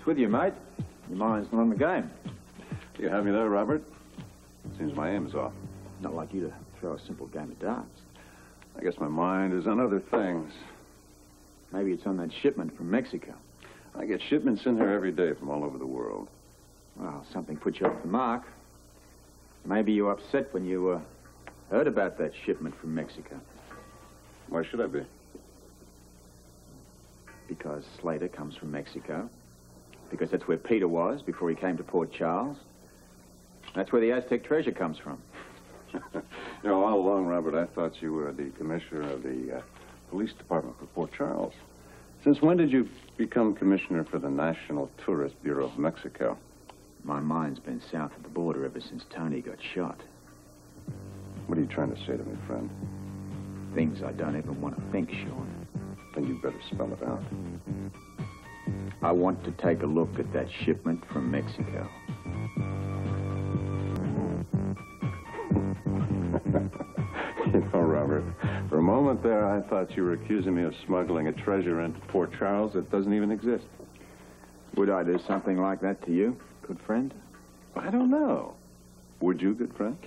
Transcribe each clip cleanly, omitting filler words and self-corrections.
What's with you, mate? Your mind's not on the game. You have me there, Robert? Seems my aim is off. Not like you to throw a simple game of darts. I guess my mind is on other things. Maybe it's on that shipment from Mexico. I get shipments in here every day from all over the world. Well, something put you off the mark. Maybe you were upset when you heard about that shipment from Mexico. Why should I be? Because Slater comes from Mexico. Because that's where Peter was before he came to Port Charles. That's where the Aztec treasure comes from. You know, all along, Robert, I thought you were the commissioner of the police department for Port Charles. Since when did you become commissioner for the National Tourist Bureau of Mexico? My mind's been south of the border ever since Tony got shot. What are you trying to say to me, friend? Things I don't even want to think, Sean. Then you better spell it out. I want to take a look at that shipment from Mexico. You know, Robert, for a moment there, I thought you were accusing me of smuggling a treasure into Port Charles that doesn't even exist. Would I do something like that to you, good friend? I don't know. Would you, good friend?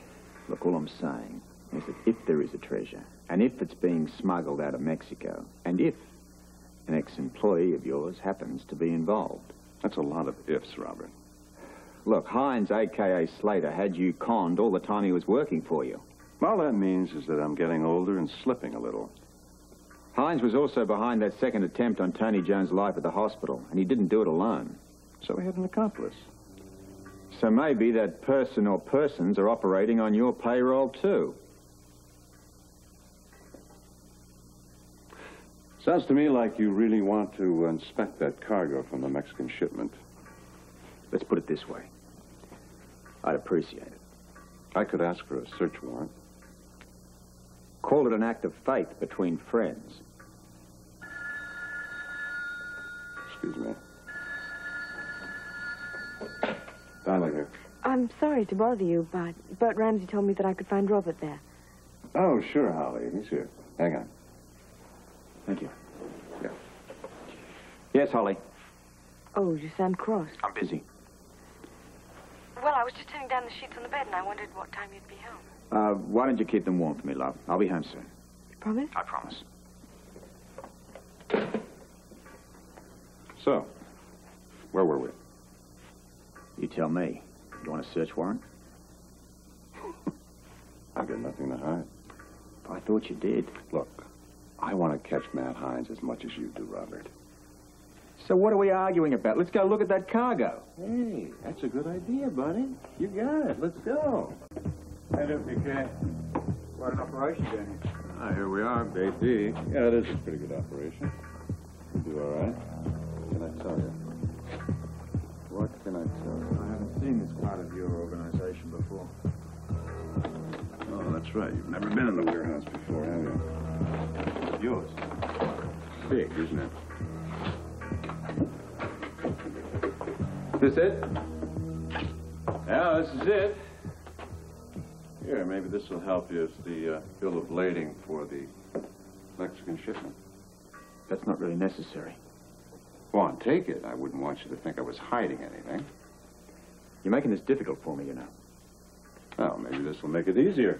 Look, all I'm saying is that if there is a treasure, and if it's being smuggled out of Mexico, and if an ex-employee of yours happens to be involved. That's a lot of ifs, Robert. Look, Hines, a.k.a. Slater, had you conned all the time he was working for you. All that means is that I'm getting older and slipping a little. Hines was also behind that second attempt on Tony Jones' life at the hospital, and he didn't do it alone. So he had an accomplice. So maybe that person or persons are operating on your payroll, too. Sounds to me like you really want to inspect that cargo from the Mexican shipment. Let's put it this way. I'd appreciate it. I could ask for a search warrant. Call it an act of faith between friends. Excuse me. Darling here. I'm sorry to bother you, but Bert Ramsey told me that I could find Robert there. Oh, sure, Holly. He's here. Hang on. Thank you. Yeah. Yes, Holly. Oh, you sound cross. I'm busy. Well, I was just turning down the sheets on the bed, and I wondered what time you'd be home. Why don't you keep them warm for me, love? I'll be home soon. You promise? I promise. So, where were we? You tell me. You want a search warrant? I've got nothing to hide. I thought you did. Look, I want to catch Matt Hines as much as you do, Robert. So what are we arguing about? Let's go look at that cargo. Hey, that's a good idea, buddy. You got it. Let's go. Head up, you can. Quite an operation down here. Ah, here we are, Bay D. Yeah, it is a pretty good operation. You'll do all right. What can I tell you? What can I tell you? I haven't seen this part of your organization before. Oh, that's right. You've never been in the warehouse before, have you? Yours. Big, isn't it? This it? Yeah, this is it. Here, maybe this will help you as the bill of lading for the Mexican shipment. That's not really necessary. Go on, take it. I wouldn't want you to think I was hiding anything. You're making this difficult for me, you know. Well, maybe this will make it easier.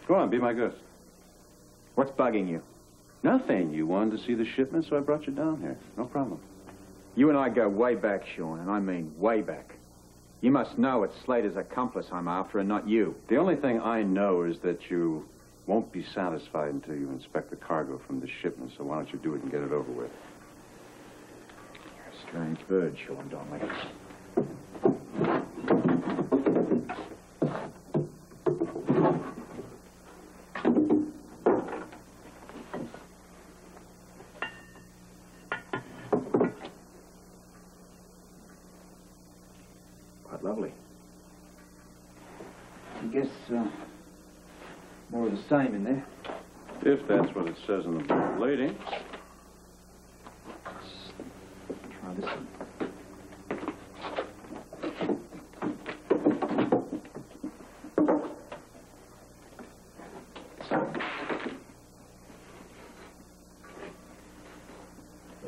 Go on, be my guest. What's bugging you? Nothing. You wanted to see the shipment, so I brought you down here. No problem. You and I go way back, Sean, and I mean way back. You must know it's Slater's accomplice I'm after and not you. The only thing I know is that you won't be satisfied until you inspect the cargo from the shipment, so why don't you do it and get it over with? You're a strange bird, Sean Donnelly. Quite lovely. I guess, more of the same in there. If that's what it says in the bill of lading. Try this one.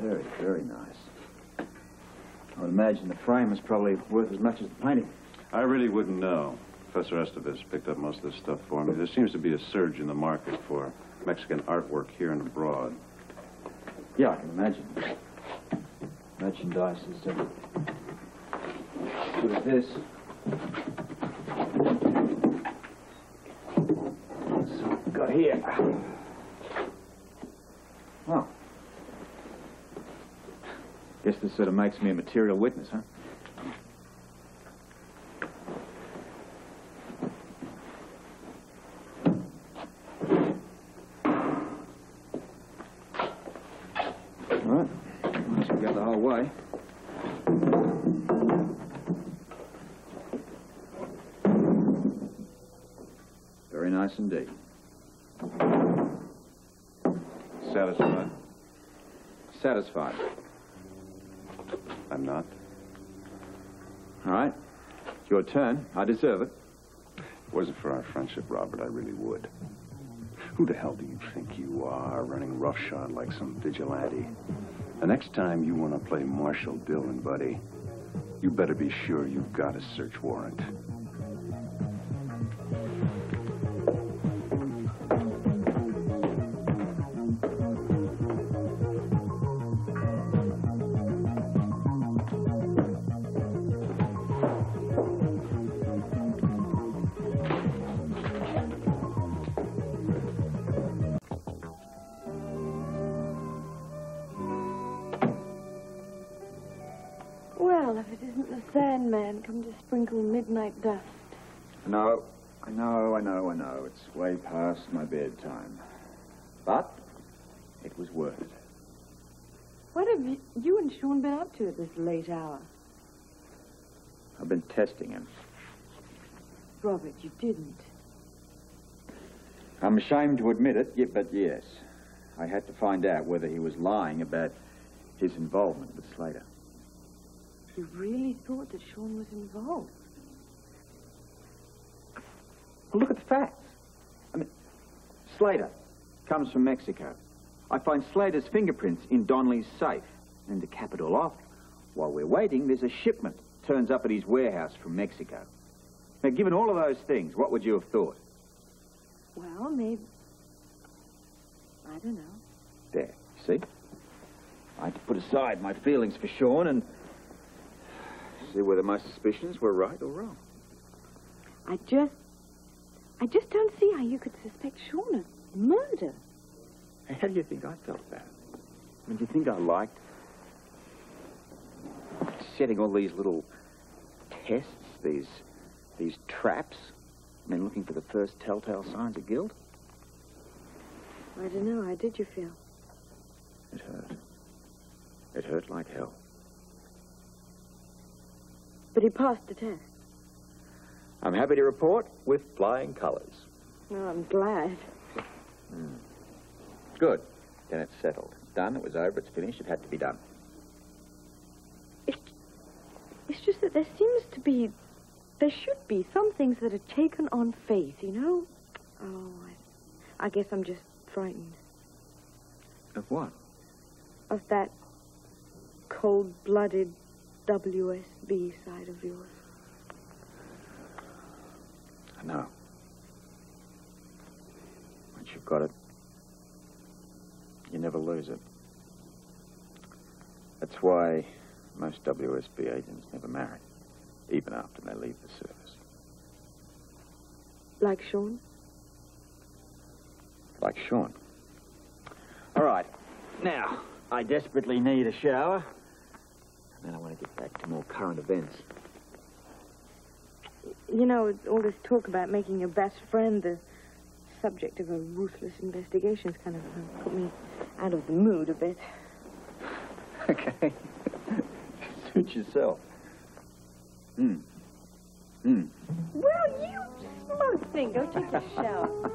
Very, very nice. I would imagine the frame is probably worth as much as the painting. I really wouldn't know. Professor Estevez picked up most of this stuff for me. There seems to be a surge in the market for Mexican artwork here and abroad. Yeah, I can imagine. Merchandise is good as this. What's we got here? Well, guess this sort of makes me a material witness, huh? Way. Very nice indeed. Satisfied? Satisfied. I'm not. All right. It's your turn. I deserve it. If it wasn't for our friendship, Robert, I really would. Who the hell do you think you are, running roughshod like some vigilante? The next time you want to play Marshal Dillon, buddy, you better be sure you've got a search warrant. Well, if it isn't the Sandman come to sprinkle midnight dust. No, I know. It's way past my bedtime. But it was worth it. What have you and Sean been up to at this late hour? I've been testing him. Robert, you didn't. I'm ashamed to admit it, but yes. I had to find out whether he was lying about his involvement with Slater. You really thought that Sean was involved? Well, look at the facts. I mean, Slater comes from Mexico. I find Slater's fingerprints in Donnelly's safe. And to cap it all off, while we're waiting, there's a shipment turns up at his warehouse from Mexico. Now, given all of those things, what would you have thought? Well, maybe... I don't know. There, see? I had to put aside my feelings for Sean and see whether my suspicions were right or wrong. I just don't see how you could suspect Sean of murder. Hey, how do you think I felt about it? I mean, do you think I liked setting all these little tests, these traps? I mean, looking for the first telltale signs of guilt? I don't know. How did you feel? It hurt. It hurt like hell. But he passed the test. I'm happy to report with flying colors. Oh, I'm glad. Good. Then it's settled. It's done. It was over. It's finished. It had to be done. It's just that there should be some things that are taken on faith, you know? Oh, I guess I'm just frightened. Of what? Of that cold-blooded WSB side of yours. I know. Once you've got it, you never lose it. That's why most WSB agents never marry, even after they leave the service. Like Sean? Like Sean. All right. Now, I desperately need a shower. And then I want to get back to more current events. You know, all this talk about making your best friend the subject of a ruthless investigation has kind of put me out of the mood a bit. Okay. Suit yourself. Well, you smug thing. Go take a shower.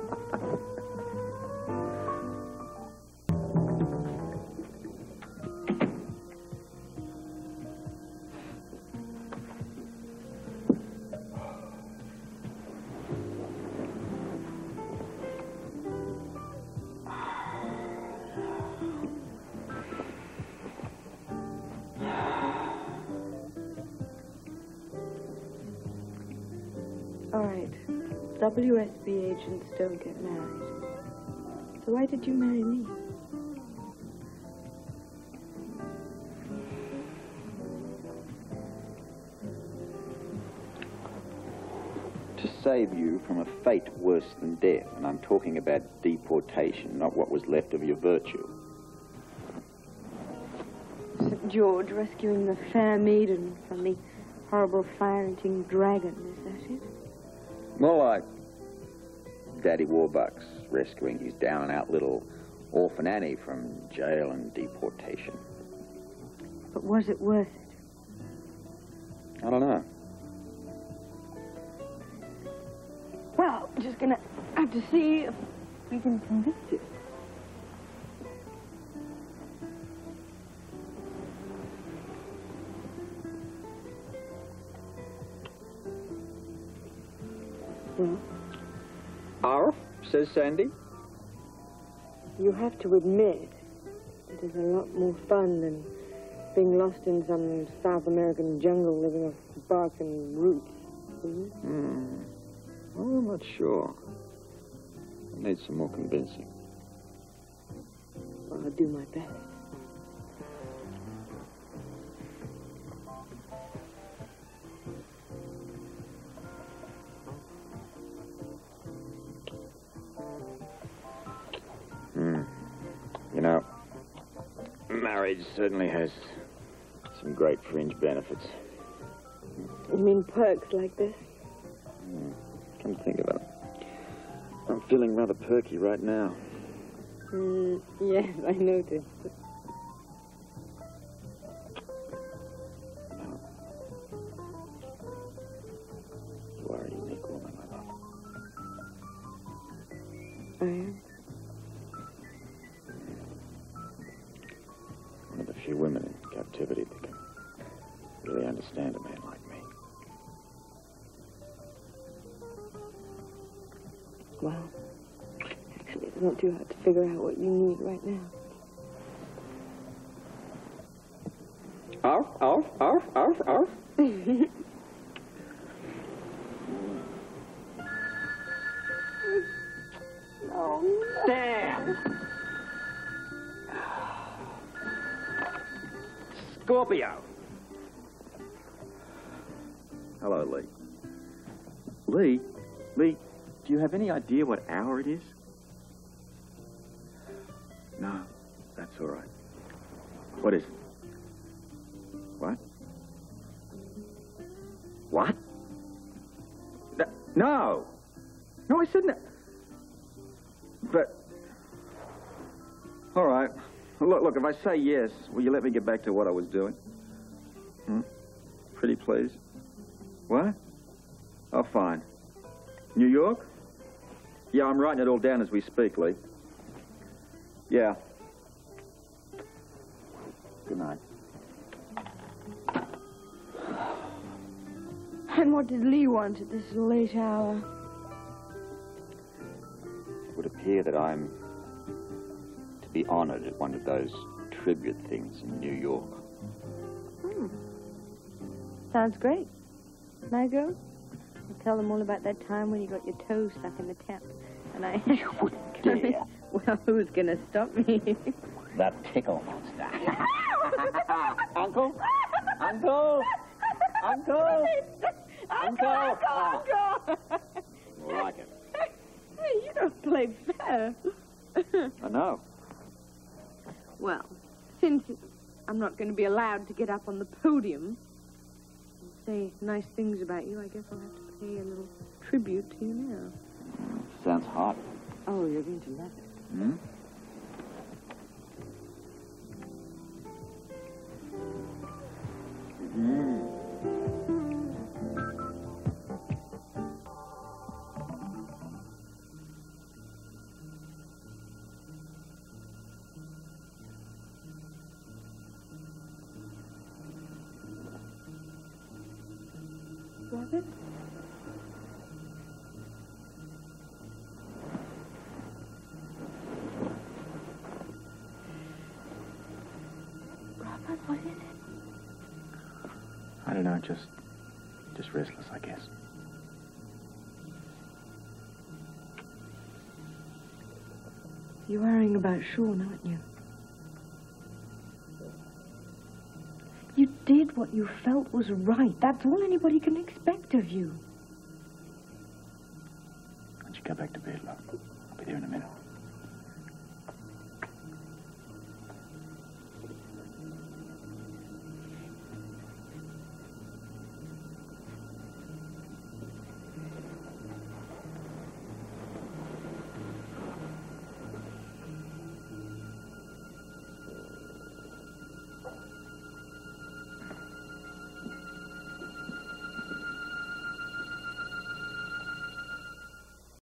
All right. WSB agents don't get married. So why did you marry me? To save you from a fate worse than death, and I'm talking about deportation, not what was left of your virtue. St. George rescuing the fair maiden from the horrible fire-eating dragon, is that it? More like Daddy Warbucks rescuing his down-and-out little orphan Annie from jail and deportation. But was it worth it? I don't know. Well, just gonna have to see if we can convince you. Well, Arf, says Sandy. you have to admit it is a lot more fun than being lost in some South American jungle living off bark and roots, isn't it? Well, I'm not sure. I need some more convincing. Well, I'll do my best. You know, marriage certainly has some great fringe benefits. You mean perks like this? Come to think of it, I'm feeling rather perky right now. Yes, I noticed. You are a unique woman, my love. I am. One of the few women in captivity that can really understand a man like me. Well, actually, it's not too hard to figure out what you need right now. Arf, arf, arf, arf, arf. Oh, Damn! Scorpio. Hello, Lee. Lee? Lee, do you have any idea what hour it is? No, that's all right. What is it? What? What? No! No, I said no. But... All right. Look, if I say yes, will you let me get back to what I was doing? Pretty please. What? Oh, fine. New York? Yeah, I'm writing it all down as we speak, Lee. Yeah. Good night. and what did Lee want at this late hour? It would appear that I'm to be honored at one of those tribute things in New York. Sounds great. May I go? I'll tell them all about that time when you got your toes stuck in the tap. And I... You wouldn't dare. Well, who's gonna stop me? That tickle monster. Uncle? Uncle? Uncle? Uncle? Uncle! More like it. Hey, you don't play fair. I know. Well, since I'm not going to be allowed to get up on the podium and say nice things about you, I guess I'll have to pay a little tribute to you now. Sounds hot. Oh, you're going to love it. Hmm? Robert? Robert, what is it? I don't know, just restless, I guess. You're worrying about Sean, aren't you? You did what you felt was right. That's all anybody can expect of you. Why don't you go back to bed, love? I'll be there in a minute.